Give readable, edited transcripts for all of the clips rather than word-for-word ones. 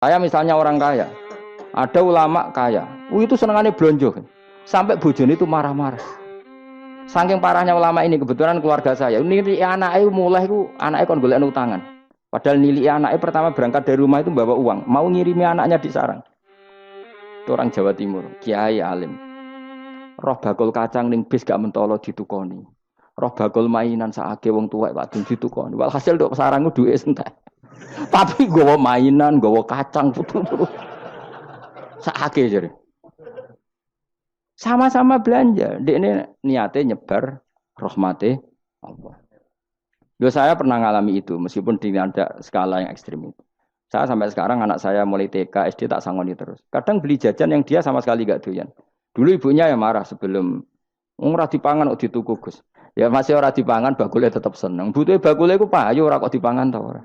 Saya misalnya orang kaya, ada ulama kaya, itu senengannya blonjo, sampai bojone itu marah-marah. Saking parahnya ulama ini, kebetulan keluarga saya, ini anaknya mulai itu anaknya kon golek utangan. Padahal nilai anaknya pertama berangkat dari rumah itu bawa uang, mau ngirimi anaknya di sarang. Itu orang Jawa Timur, kiai alim. Roh bakul kacang ning bis gak mentolo ditukoni. Roh bakul mainan saake wong tuwek wadon ditukoni. Walhasil dok sarang ku duwe entek. Tapi gowo mainan, gowo kacang putu-putu. Saake jare. Sama-sama belanja. Dek ini niatnya nyebar rahmate Allah. Saya pernah ngalami itu, meskipun di ada skala yang ekstrim itu. Saya sampai sekarang anak saya mulai TK, SD tak sangoni terus. Kadang beli jajan yang dia sama sekali gak doyan. Dulu ibunya yang marah sebelum ora dipangan kok dituku Gus. Ya masih ora dipangan bakule tetap seneng. Butuhe bakule ku payu ora kok dipangan ta ora.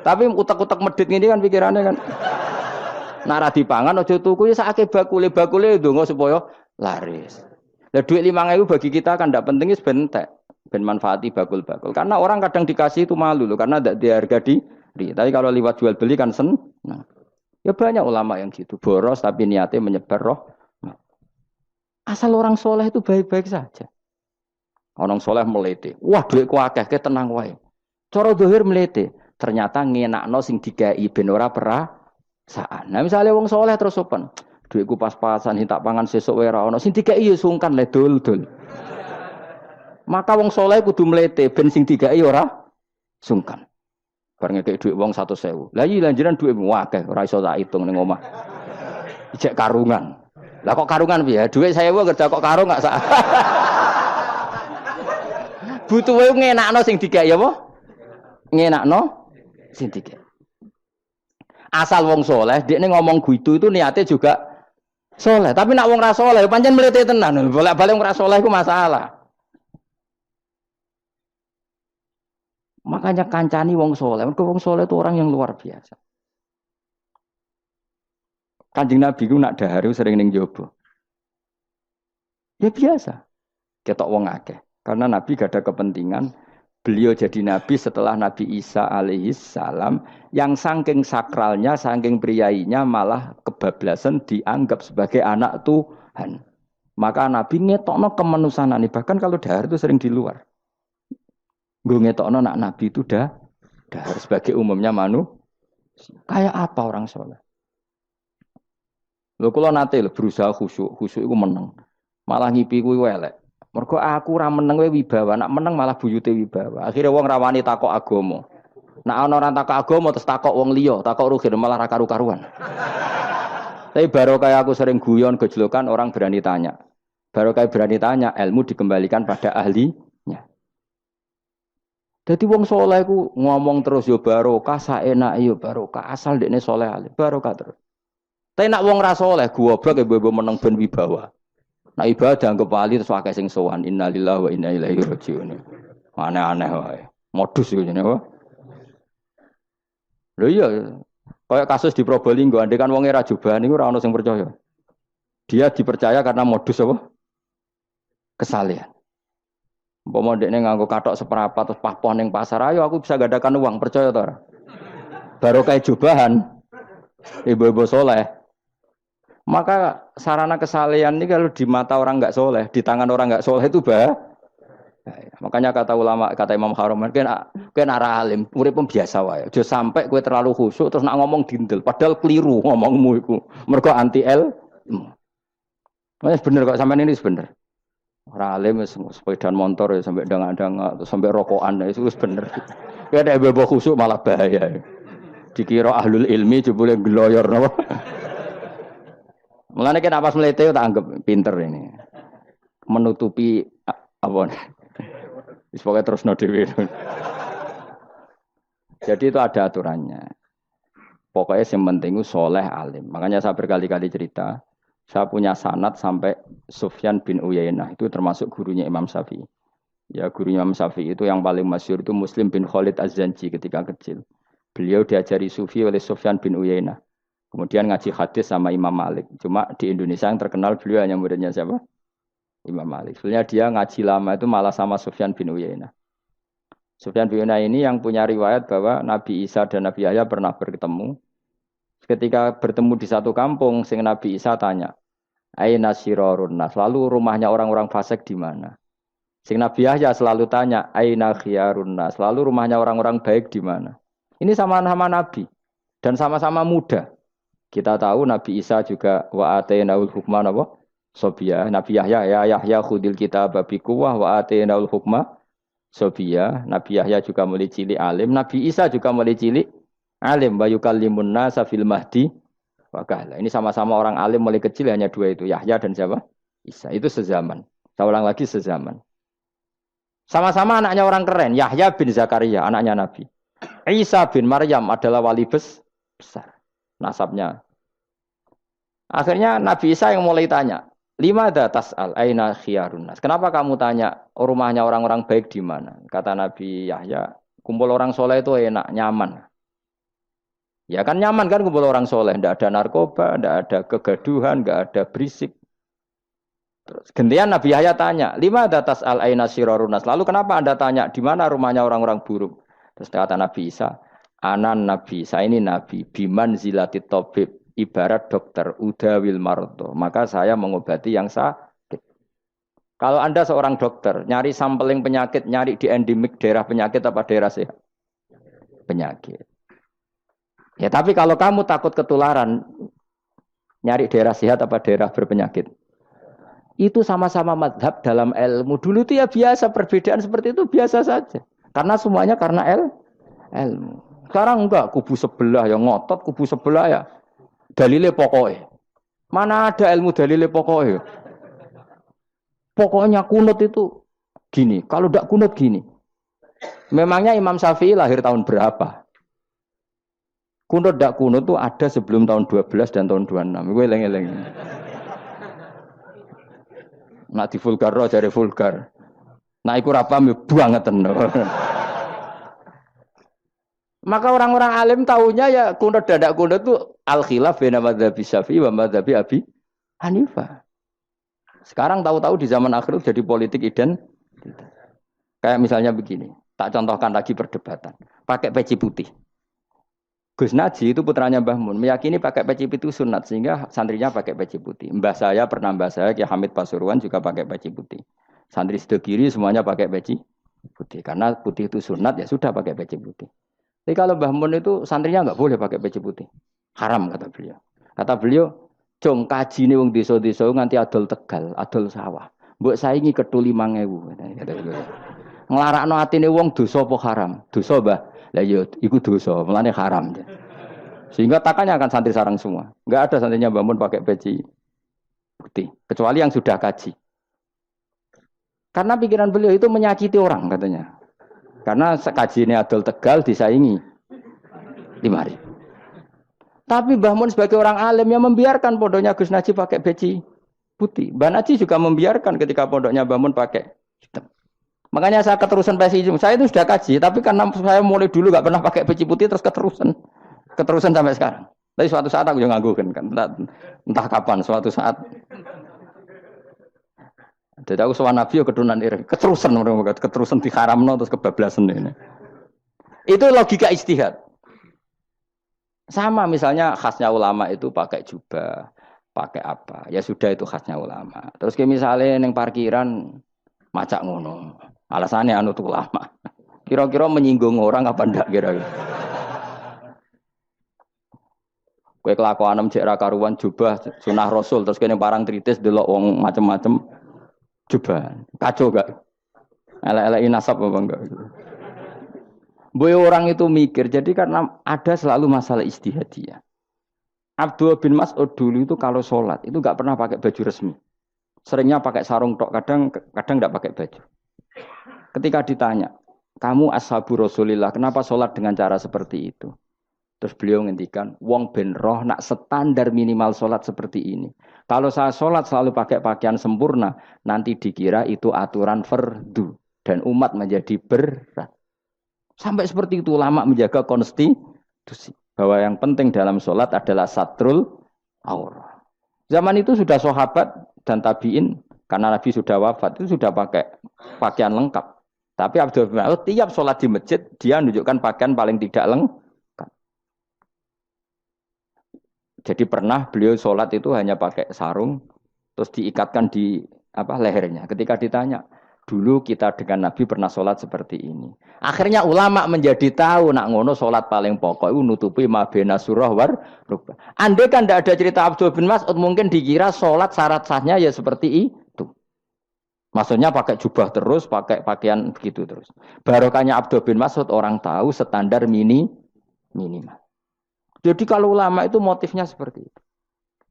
Tapi utek-utek medhit ngene kan pikirannya kan. Nek ora dipangan aja tuku ya sakake bakule ndonga supaya laris. Lah duit 5.000 bagi kita kan ndak penting wis bentek. Ben manfaati bakul-bakul. Karena orang kadang dikasih itu malu loh karena ndak diharga diri. Tapi kalau lewat jual beli kan seneng. Nah, ya banyak ulama yang gitu, boros tapi niatnya menyebar roh. Asal orang soleh itu baik-baik saja. Orang soleh melete, wah duitku akeh, tenang wae. Cara dohir melete, ternyata ngenakno sing dikai ben ora perasaan. Nah misalnya wong soleh terus sopan, duitku pas-pasan tak pangan sesuk wae ora ono, sing dikai ya sungkan le dul-dul. Maka wong soleh kudu melete ben sing dikai ora sungkan. Bareng ngekek duit wong 100.000. Lah iya lanjiran duitmu akeh ora iso tak hitung ning omah. Ijek karungan. Lah kok karungan piye? Duit 1.000 kerja kok karung gak sak. Butuhe ngenakno sing digawe apa? Ngenakno sing digawe. Asal wong soleh, dekne ngomong gitu itu niatnya juga soleh. Tapi nak wong ra soleh pancen mlete tenan. Bolak-balik wong ra soleh iku masalah. Makanya kancani wong soleh. Mergo wong soleh itu orang yang luar biasa. Kanjeng Nabi ku nak dahar sering ning jaba. Ya biasa. Ketok wong akeh. Karena Nabi gak ada kepentingan beliau jadi Nabi setelah Nabi Isa alaihi salam yang saking sakralnya, saking priainya malah kebablasan dianggap sebagai anak Tuhan. Maka Nabi ngetokno kemanusiaan. Bahkan kalau dahar itu sering di luar. Gue ngetokno nak Nabi itu dahar sebagai umumnya kayak apa orang soleh. Lho kula nate lho berusaha khusyuk iku meneng. Malah ngipi kuwi elek. Mergo aku ora meneng wae wibawa, nak meneng malah buyute wibawa. Akhire wong ra wani takok agama. Nak ana ora takok agama terus takok wong liya, takok rugi malah ra karu-karuan. Tapi baru kayak aku sering guyon gejlokan orang berani tanya. Baru kayak berani tanya, ilmu dikembalikan pada ahlinya. Jadi wong soleh ku ngomong terus yo barokah, saenak yo barokah, asal dekne soleh alim, barokah terus. Tapi nak wong ra saleh goblok e mbok meneng ben wibawa. Nak ibadah anggap wali terus akeh sing sowan. Innalillahi wa inna ilaihi raji'un. Aneh-aneh wae. Modus iku jenenge apa? Lho iya, kayak kasus di Probolinggo, andekan wong ra jubahan niku ora ono sing percaya. Dia dipercaya karena modus apa? Kesalehan. Umpama ndekne nganggo kathok seprapat terus pahpon ning pasar, ayo aku bisa gadakan uang, percaya ta ora? Barokah jubahan. Ibu-ibu soleh. Maka sarana kesalehan ini kalau di mata orang nggak soleh, di tangan orang nggak soleh itu bahaya. Makanya kata ulama, kata Imam Haromen, kan arah alim, murid pun biasa wae. Jangan sampai kue terlalu khusyuk terus nak ngomong dindel, padahal keliru ngomongmu itu. Mergo anti ilmu. Bener kok sampean ini bener. Orang alim sepedaan motor ya sampai dang-dang atau sampai rokokan itu bener. Ya ada bebo khusyuk malah bahaya. Dikira ahlul ilmi jebule gloyor napa. Mulane kan apa melete tak anggap pinter ini. Menutupi apa. Wis pokoke terusno dhewe. Jadi itu ada aturannya. Pokoknya yang penting itu soleh alim. Makanya saya berkali-kali cerita, saya punya sanad sampai Sufyan bin Uyainah itu termasuk gurunya Imam Syafi'i. Ya gurunya Imam Syafi'i itu yang paling masyhur itu Muslim bin Khalid Az-Zanji ketika kecil. Beliau diajari sufi oleh Sufyan bin Uyainah. Kemudian ngaji hadis sama Imam Malik. Cuma di Indonesia yang terkenal beliau hanya muridnya siapa? Imam Malik. Sebenarnya dia ngaji lama itu malah sama Sufyan bin Uyainah. Sufyan bin Uyainah ini yang punya riwayat bahwa Nabi Isa dan Nabi Yahya pernah bertemu. Ketika bertemu di satu kampung, sing Nabi Isa tanya, "Aina sirarun nas?" Lalu rumahnya orang-orang fasik di mana? Sing Nabi Yahya selalu tanya, "Aina khiyarun nas?" Lalu rumahnya orang-orang baik di mana? Ini sama-sama Nabi dan sama-sama muda. Kita tahu Nabi Isa juga wa atainaul hukma napa? Sobia. Nabi Yahya ya Yahya khudil kitab bi quwwah wa atainaul hukma sobia. Nabi Yahya juga mulai cilik alim, Nabi Isa juga mulai cilik alim wa yukallimun nasa fil mahdi wa kahla. Ini sama-sama orang alim mulai kecil hanya dua itu, Yahya dan siapa? Isa. Itu sezaman. Saya ulang lagi sezaman. Sama-sama anaknya orang keren, Yahya bin Zakaria, anaknya Nabi. Isa bin Maryam adalah wali besar nasabnya. Akhirnya Nabi Isa yang mulai tanya, "Lima tas'al aina khiyarun nas?" Kenapa kamu tanya rumahnya orang-orang baik di mana? Kata Nabi Yahya, kumpul orang soleh itu enak, nyaman. Ya kan nyaman kan kumpul orang soleh, tidak ada narkoba, tidak ada kegaduhan, tidak ada berisik. Terus gantian Nabi Yahya tanya, "Lima tas'al aina sirarun nas?" Lalu kenapa Anda tanya di mana rumahnya orang-orang buruk? Terus kata Nabi Isa, "Anan Nabi, saya ini Nabi, biman zilatit tabib, ibarat dokter, udawil marto." Maka saya mengobati yang sakit. Kalau Anda seorang dokter, nyari sampling penyakit, nyari di endemik daerah penyakit apa daerah sehat? Penyakit. Ya tapi kalau kamu takut ketularan, nyari daerah sehat apa daerah berpenyakit? Itu sama-sama madhab dalam ilmu. Dulu itu ya biasa, perbedaan seperti itu biasa saja. Karena semuanya karena ilmu. Sekarang enggak, kubu sebelah yang ngotot, kubu sebelah ya dalile pokoknya. Mana ada ilmu dalile pokoknya? Pokoknya kunut itu gini, kalau enggak kunut gini. Memangnya Imam Syafi'i lahir tahun berapa? Kunut enggak kunut itu ada sebelum tahun 12 dan tahun 26. Gue eleng-eleng. Nak di vulgar roh jare vulgar. Nah iku ra paham banget tenan. Maka orang-orang alim tahunya ya kunut dadak kunut itu al khilaf baina madzhab Syafi'i wa madzhab Abi Hanifah. Sekarang tahu-tahu di zaman akhir jadi politik identitas. Kayak misalnya begini, tak contohkan lagi perdebatan. Pakai peci putih. Gus Naji itu putranya Mbah Mun, meyakini pakai peci putih itu sunat sehingga santrinya pakai peci putih. Mbah saya Ki Hamid Pasuruan juga pakai peci putih. Santri sebelah kiri semuanya pakai peci putih karena putih itu sunat ya sudah pakai peci putih. Tapi kalau Mbah Mun itu santrinya nggak boleh pakai peci putih, haram kata beliau. Kata beliau, "Jong kaji nih wong desa-desa nganti adol Tegal, adol sawah. Mbok saingi ketuli 5.000." Kata beliau. Nglarakno atine wong dosa apa haram? Dosa, Mbah. Lah ya iku dosa, mulane haram. Sehingga takanya akan santri sarang semua. Enggak ada santrinya bangun pakai peci putih, kecuali yang sudah kaji. Karena pikiran beliau itu menyakiti orang katanya. Karena kaji ini adol Tegal disaingi 5.000. Tapi Mbah Mun sebagai orang alim yang membiarkan pondoknya Gus Naji pakai peci putih. Mbah Naji juga membiarkan ketika pondoknya Mbah Mun pakai hitam. Makanya saya keterusan peci hijau. Saya itu sudah kaji, tapi karena saya mulai dulu nggak pernah pakai peci putih terus keterusan sampai sekarang. Tapi suatu saat aku juga nganggu kan, entah kapan suatu saat. Jadi aku soal Nabi ya keturunan iri, keterusan diharamno terus kebablasan ini. Itu logika istihad. Sama misalnya khasnya ulama itu pakai jubah, pakai apa? Ya sudah itu khasnya ulama. Terus kayak misalnya neng parkiran macak ngono. Alasannya anut ulama. Kira-kira menyinggung orang apa ndak kira-kira? Kowe kelakuanem cek ra karuan jubah sunah Rasul terus kene parang tritis delok wong macem-macem jubah. Kacau gak? Elek-eleki nasab apa enggak? Boy orang itu mikir jadi karena ada selalu masalah ijtihadiyah. Abdul bin Mas'ud dulu itu kalau sholat itu enggak pernah pakai baju resmi. Seringnya pakai sarung tok, kadang enggak pakai baju. Ketika ditanya, "Kamu ashabu Rasulillah, kenapa sholat dengan cara seperti itu?" Terus beliau ngendikan, "Wong ben roh nak standar minimal sholat seperti ini. Kalau saya sholat selalu pakai pakaian sempurna, nanti dikira itu aturan fardu dan umat menjadi berat." Sampai seperti itu ulama menjaga konstitusi bahwa yang penting dalam sholat adalah satrul aurah. Zaman itu sudah sahabat dan tabiin karena Nabi sudah wafat itu sudah pakai pakaian lengkap. Tapi Abdul bin Mas'ud tiap sholat di masjid dia menunjukkan pakaian paling tidak lengkap. Jadi pernah beliau sholat itu hanya pakai sarung, terus diikatkan di lehernya. Ketika ditanya, dulu kita dengan Nabi pernah sholat seperti ini. Akhirnya ulama menjadi tahu nak ngono sholat paling pokok itu nutupi mabena surah war rukbah. Andai kan tidak ada cerita Abdul bin Mas'ud mungkin dikira sholat syarat sahnya ya seperti itu. Maksudnya pakai jubah terus, pakai pakaian begitu terus. Barokahnya Abdul bin Mas'ud orang tahu standar minimal. Jadi kalau ulama itu motifnya seperti itu.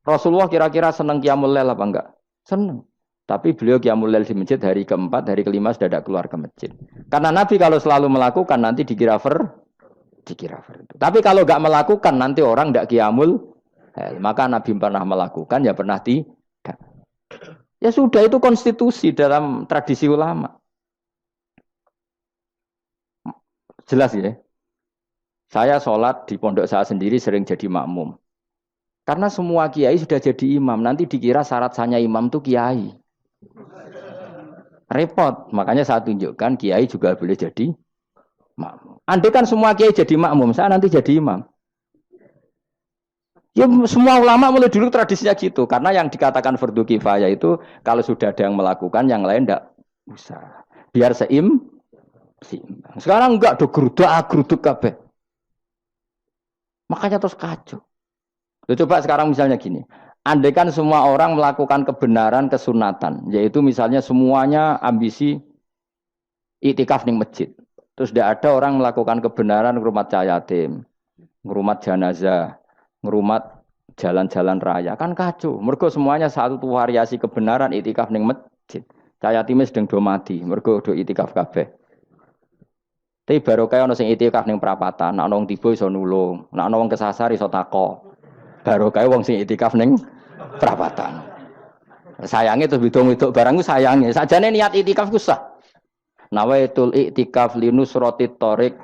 Rasulullah kira-kira senang qiyamul lail apa enggak? Senang. Tapi beliau qiyamul lail di masjid hari keempat, hari kelima sudah tidak keluar ke masjid. Karena Nabi kalau selalu melakukan nanti dikira itu. Tapi kalau enggak melakukan nanti orang enggak qiyamul lail. Maka Nabi pernah melakukan ya pernah tidak. Ya sudah itu konstitusi dalam tradisi ulama. Jelas ya. Saya sholat di pondok saya sendiri sering jadi makmum. Karena semua kiai sudah jadi imam. Nanti dikira syarat sahnya imam itu kiai. Repot. Makanya saya tunjukkan kiai juga boleh jadi makmum. Andai kan semua kiai jadi makmum, saya nanti jadi imam. Ya semua ulama mulai dulu tradisinya gitu. Karena yang dikatakan fardu kifayah itu kalau sudah ada yang melakukan, yang lain tidak usah. Biar seimbang. Sekarang enggak do geruduk kabeh. Makanya terus kacau. Coba sekarang misalnya gini. Andai kan semua orang melakukan kebenaran kesunatan. Yaitu misalnya semuanya ambisi iktikaf di masjid. Terus tidak ada orang melakukan kebenaran ngrumat yatim, ngrumat jenazah, ngrumat jalan-jalan raya. Kan kacau. Mergo semuanya satu variasi kebenaran iktikaf di masjid. Yatim sedang do mati. Mergo do iktikaf kabeh. Tapi baru kaya ono sing itikaf ning perapatan, nek ono wong tiba iso nulung, nek ono wong kesasar iso tako. Baru kaya wong sing itikaf ning perapatan. Sayange terus bidung-bidung barang ku sayange. Sakjane niat itikaf ku sah. Nawaitul iktikaf linusratit thoriq.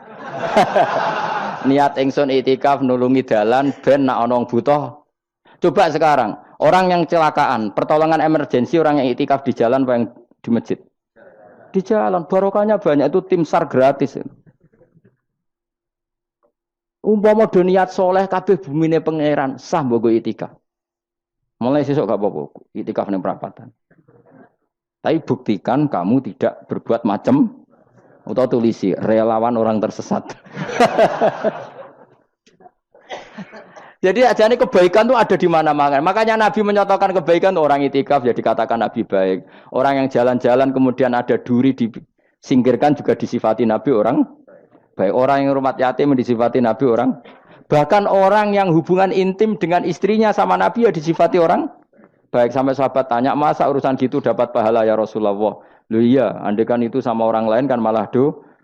Niat ingsun itikaf nulungi dalan ben nek ono wong butuh. Coba sekarang, orang yang kecelakaan, pertolongan emergensi orang yang itikaf di jalan apa yang di masjid? Di jalan, barokahnya banyak itu tim SAR gratis. Umpama do niat soleh kabeh bumine pangeran sah mbok itikaf. Mulai sesuk gak apa-apa itikaf ning perapatan. Tapi buktikan kamu tidak berbuat macam atau tulisi relawan orang tersesat. Jadi ajane kebaikan itu ada di mana-mana. Makanya Nabi menyatakan kebaikan orang itikaf jadi katakan Nabi baik. Orang yang jalan-jalan kemudian ada duri disingkirkan juga disifati Nabi orang baik. Orang yang rumah yatim disifati Nabi orang. Bahkan orang yang hubungan intim dengan istrinya sama Nabi ya disifati orang baik. Sampai sahabat tanya, masa urusan gitu dapat pahala ya Rasulullah? Loh iya, andekan itu sama orang lain kan malah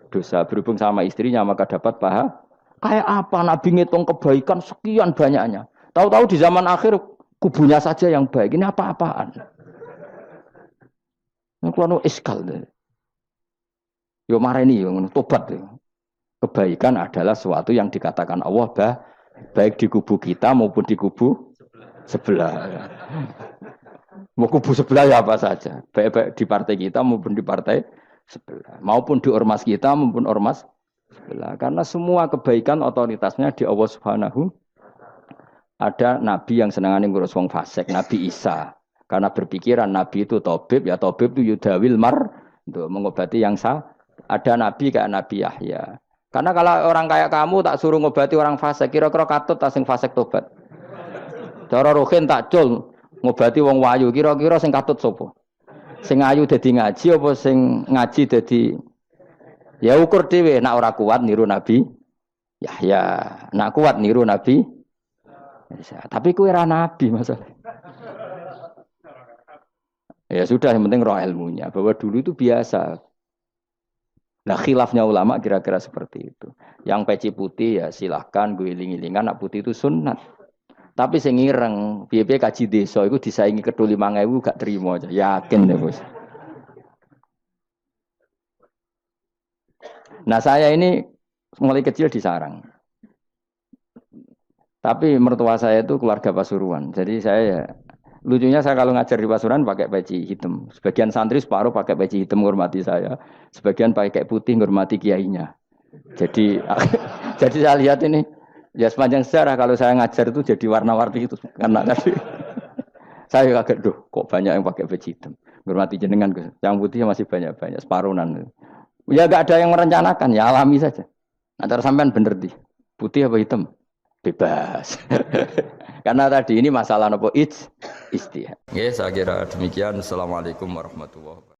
dosa. Berhubung sama istrinya maka dapat pahala. Kayak apa Nabi ngitung kebaikan sekian banyaknya. Tahu-tahu di zaman akhir kubunya saja yang baik. Ini apa-apaan? Ini kalau iskal deh. Yo mareni yo tobat yo. Kebaikan adalah sesuatu yang dikatakan Allah baik di kubu kita maupun di kubu sebelah. Mau kubu sebelah ya apa saja. Baik di partai kita maupun di partai sebelah. Maupun di ormas kita maupun ormas sebelah. Karena semua kebaikan otoritasnya di Allah Subhanahu. Ada nabi yang senangane ngurus wong fasik, Nabi Isa. Karena berpikiran nabi itu tabib, ya tabib itu yudawil untuk mengobati yang ada nabi kayak Nabi Yahya. Karena kalau orang kayak kamu tak suruh ngobati orang fasik, kira-kira katut tak sing fasik tobat. Cara rohin tak cul ngobati wong wayu, kira-kira sing katut sapa? Sing ayu dadi ngaji apa sing ngaji dadi ya ukur dhewe, nak ora kuat niru Nabi Yahya, nak kuat niru Nabi Isa. Tapi kowe ora nabi masalah. Ya sudah, yang penting roh ilmunya bahwa dulu itu biasa. Nah khilafnya ulama kira-kira seperti itu. Yang peci putih ya silahkan gue iling-ilingan, nak putih itu sunat. Tapi sing ireng, piye-piye kaji desa itu disaingi kedua 5.000 gak terima aja. Yakin deh bos. Nah saya ini mulai kecil di sarang. Tapi mertua saya itu keluarga Pasuruan. Jadi saya Lucunya saya kalau ngajar di Pasuruan pakai peci hitam. Sebagian santri separuh pakai peci hitam menghormati saya. Sebagian pakai putih menghormati kiainya. Jadi jadi saya lihat ini ya sepanjang sejarah kalau saya ngajar itu jadi warna-warni itu karena tadi saya kaget kok banyak yang pakai peci hitam. Menghormati jenengan Gus. Yang putih masih banyak-banyak separuhan. Ya enggak ada yang merencanakan, ya alami saja. Antara sampean bener di putih apa hitam? Bebas. Karena tadi ini masalah nopo istihad. Oke, saya kira demikian. Assalamualaikum warahmatullahi wabarakatuh.